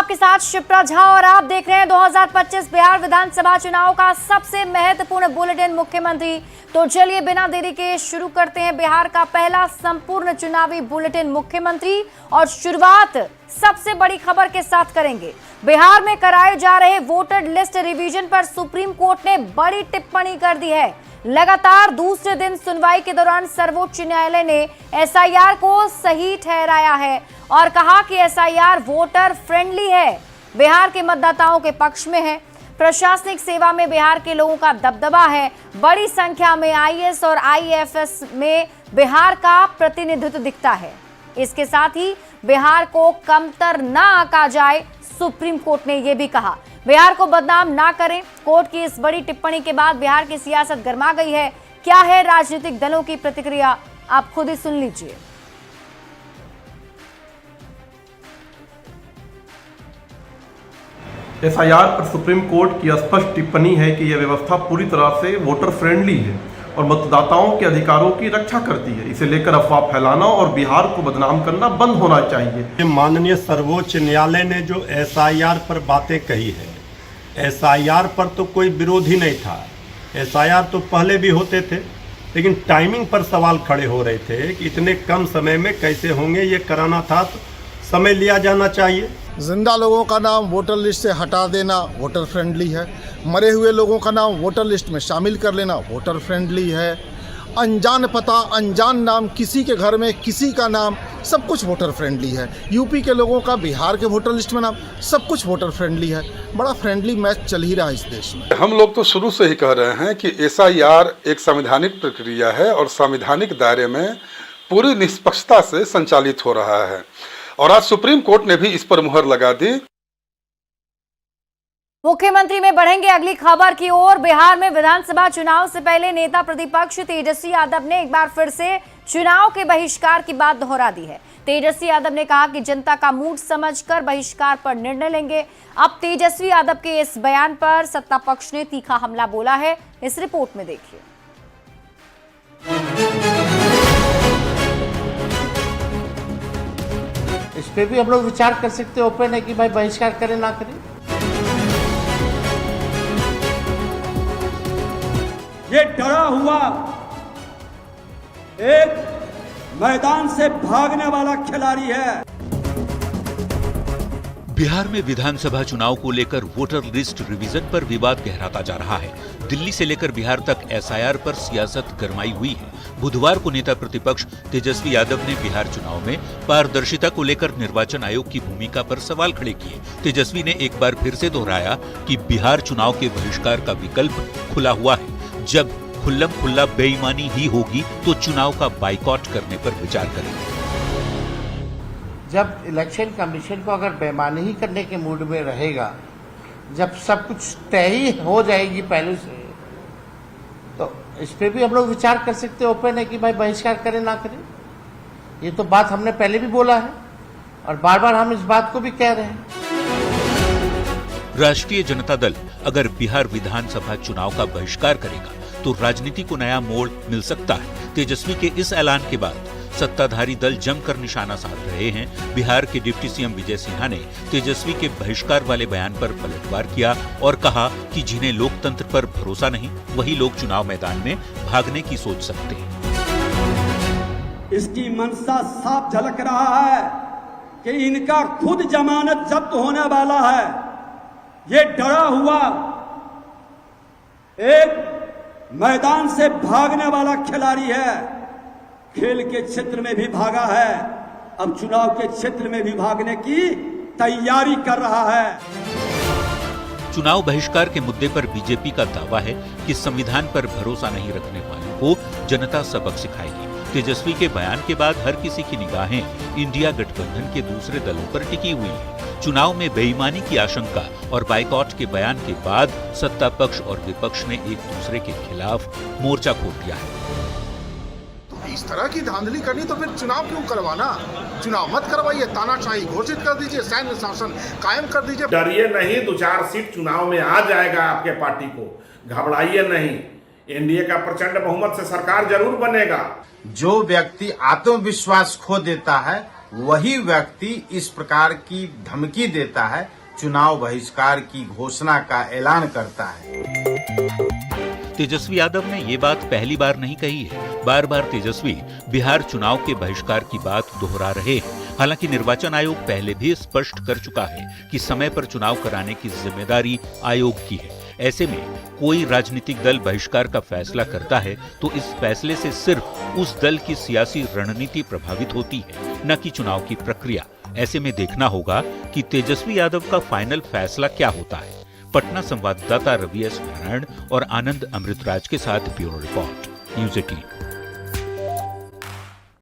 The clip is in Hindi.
आपके साथ शिप्रा झा और आप देख रहे हैं 2025 बिहार विधानसभा चुनाव का सबसे महत्वपूर्ण बुलेटिन मुख्यमंत्री। तो चलिए बिना देरी के शुरू करते हैं बिहार का पहला संपूर्ण चुनावी बुलेटिन मुख्यमंत्री। और शुरुआत सबसे बड़ी खबर के साथ करेंगे। बिहार में कराए जा रहे वोटर लिस्ट रिवीजन पर सुप्रीम कोर्ट ने बड़ी टिप्पणी कर दी है। लगातार दूसरे दिन सुनवाई के दौरान सर्वोच्च न्यायालय ने एसआईआर को सही ठहराया है और कहा कि एसआईआर वोटर फ्रेंडली है, बिहार के मतदाताओं के पक्ष में है। प्रशासनिक सेवा में बिहार के लोगों का दबदबा है। बड़ी संख्या में आईएएस और आईएफएस में बिहार का प्रतिनिधित्व दिखता है। इसके साथ ही बिहार को कमतर न आंका जाए, सुप्रीम कोर्ट ने यह भी कहा। बिहार को बदनाम ना करें। कोर्ट की इस बड़ी टिप्पणी के बाद बिहार की सियासत गर्मा गई है। क्या है राजनीतिक दलों की प्रतिक्रिया, आप खुद ही सुन लीजिए। एसआईआर पर सुप्रीम कोर्ट की स्पष्ट टिप्पणी है कि यह व्यवस्था पूरी तरह से वोटर फ्रेंडली है और मतदाताओं के अधिकारों की रक्षा करती है। इसे लेकर अफवाह फैलाना और बिहार को बदनाम करना बंद होना चाहिए। माननीय सर्वोच्च न्यायालय ने जो एसआईआर पर बातें कही है, एसआईआर पर तो कोई विरोध ही नहीं था। एसआईआर तो पहले भी होते थे, लेकिन टाइमिंग पर सवाल खड़े हो रहे थे कि इतने कम समय में कैसे होंगे। ये कराना था तो समय लिया जाना चाहिए। जिंदा लोगों का नाम वोटर लिस्ट से हटा देना वोटर फ्रेंडली है। मरे हुए लोगों का नाम वोटर लिस्ट में शामिल कर लेना वोटर फ्रेंडली है। अनजान पता, अनजान नाम, किसी के घर में किसी का नाम, सब कुछ वोटर फ्रेंडली है। यूपी के लोगों का बिहार के वोटर लिस्ट में नाम, सब कुछ वोटर फ्रेंडली है। बड़ा फ्रेंडली मैच चल ही रहा है इस देश में। हम लोग तो शुरू से ही कह रहे हैं कि एसआईआर एक संवैधानिक प्रक्रिया है और संवैधानिक दायरे में पूरी निष्पक्षता से संचालित हो रहा है और आज सुप्रीम कोर्ट ने भी इस पर मुहर लगा दी। मुख्यमंत्री में बढ़ेंगे अगली खबर की ओर। बिहार में विधानसभा चुनाव से पहले नेता प्रतिपक्ष तेजस्वी यादव ने एक बार फिर से चुनाव के बहिष्कार की बात दोहरा दी है। तेजस्वी यादव ने कहा कि जनता का मूड समझकर बहिष्कार पर निर्णय लेंगे। अब तेजस्वी यादव के इस बयान पर सत्ता पक्ष ने तीखा हमला बोला है। इस रिपोर्ट में देखिए। इस पे भी हम लोग विचार कर सकते हैं, ओपन है कि भाई बहिष्कार करें ना करें। ये डरा हुआ एक मैदान से भागने वाला खिलाड़ी है। बिहार में विधानसभा चुनाव को लेकर वोटर लिस्ट रिवीजन पर विवाद गहराता जा रहा है। दिल्ली से लेकर बिहार तक एसआईआर पर सियासत गरमाई हुई है। बुधवार को नेता प्रतिपक्ष तेजस्वी यादव ने बिहार चुनाव में पारदर्शिता को लेकर निर्वाचन आयोग की भूमिका पर सवाल खड़े किए। तेजस्वी ने एक बार फिर से दोहराया कि बिहार चुनाव के बहिष्कार का विकल्प खुला हुआ है। जब खुल्लम खुल्ला बेईमानी ही होगी तो चुनाव का बाइकॉट करने पर विचार करेंगे। जब इलेक्शन कमीशन को अगर बेईमानी ही करने के मूड में रहेगा, जब सब कुछ तय ही हो जाएगी पहले से, तो इस पे भी हम लोग विचार कर सकते हैं, ओपन है कि भाई बहिष्कार करें ना करें। ये तो बात हमने पहले भी बोला है और बार बार हम इस बात को भी कह रहे हैं। राष्ट्रीय जनता दल अगर बिहार विधानसभा चुनाव का बहिष्कार करेगा तो राजनीति को नया मोड़ मिल सकता है। तेजस्वी के इस ऐलान के बाद सत्ताधारी दल जमकर निशाना साध रहे हैं। बिहार के डिप्टी सीएम विजय सिन्हा ने तेजस्वी के बहिष्कार वाले बयान पर पलटवार किया और कहा कि जिन्हें लोकतंत्र पर भरोसा नहीं, वही लोग चुनाव मैदान में भागने की सोच सकते हैं। इसकी मंशा साफ झलक रहा है कि इनका खुद जमानत जब्त होने वाला है। ये डरा हुआ एक मैदान से भागने वाला खिलाड़ी है। खेल के क्षेत्र में भी भागा है, अब चुनाव के क्षेत्र में भी भागने की तैयारी कर रहा है। चुनाव बहिष्कार के मुद्दे पर बीजेपी का दावा है कि संविधान पर भरोसा नहीं रखने वालों को जनता सबक सिखाएगी। तेजस्वी के बयान के बाद हर किसी की निगाहें इंडिया गठबंधन के दूसरे दलों पर टिकी हुई है। चुनाव में बेईमानी की आशंका और बाइकॉट के बयान के बाद सत्ता पक्ष और विपक्ष ने एक दूसरे के खिलाफ मोर्चा खोल दिया है। इस तरह की धांधली करनी तो फिर चुनाव क्यों करवाना? चुनाव मत करवाइए, तानाशाही घोषित कर दीजिए, सैन्य शासन कायम कर दीजिए। डरिए नहीं, 2-4 सीट चुनाव में आ जाएगा आपके पार्टी को, घबराइए नहीं। एनडीए का प्रचंड बहुमत से सरकार जरूर बनेगा। जो व्यक्ति आत्मविश्वास खो देता है वही व्यक्ति इस प्रकार की धमकी देता है, चुनाव बहिष्कार की घोषणा का ऐलान करता है। तेजस्वी यादव ने ये बात पहली बार नहीं कही है। बार बार तेजस्वी बिहार चुनाव के बहिष्कार की बात दोहरा रहे हैं। हालांकि निर्वाचन आयोग पहले भी स्पष्ट कर चुका है कि समय पर चुनाव कराने की जिम्मेदारी आयोग की है। ऐसे में कोई राजनीतिक दल बहिष्कार का फैसला करता है तो इस फैसले से सिर्फ उस दल की सियासी रणनीति प्रभावित होती है, न कि चुनाव की प्रक्रिया। ऐसे में देखना होगा कि तेजस्वी यादव का फाइनल फैसला क्या होता है। पटना संवाददाता रवि एस नारायण और आनंद अमृतराज के साथ ब्यूरो रिपोर्ट, न्यूज़ 18।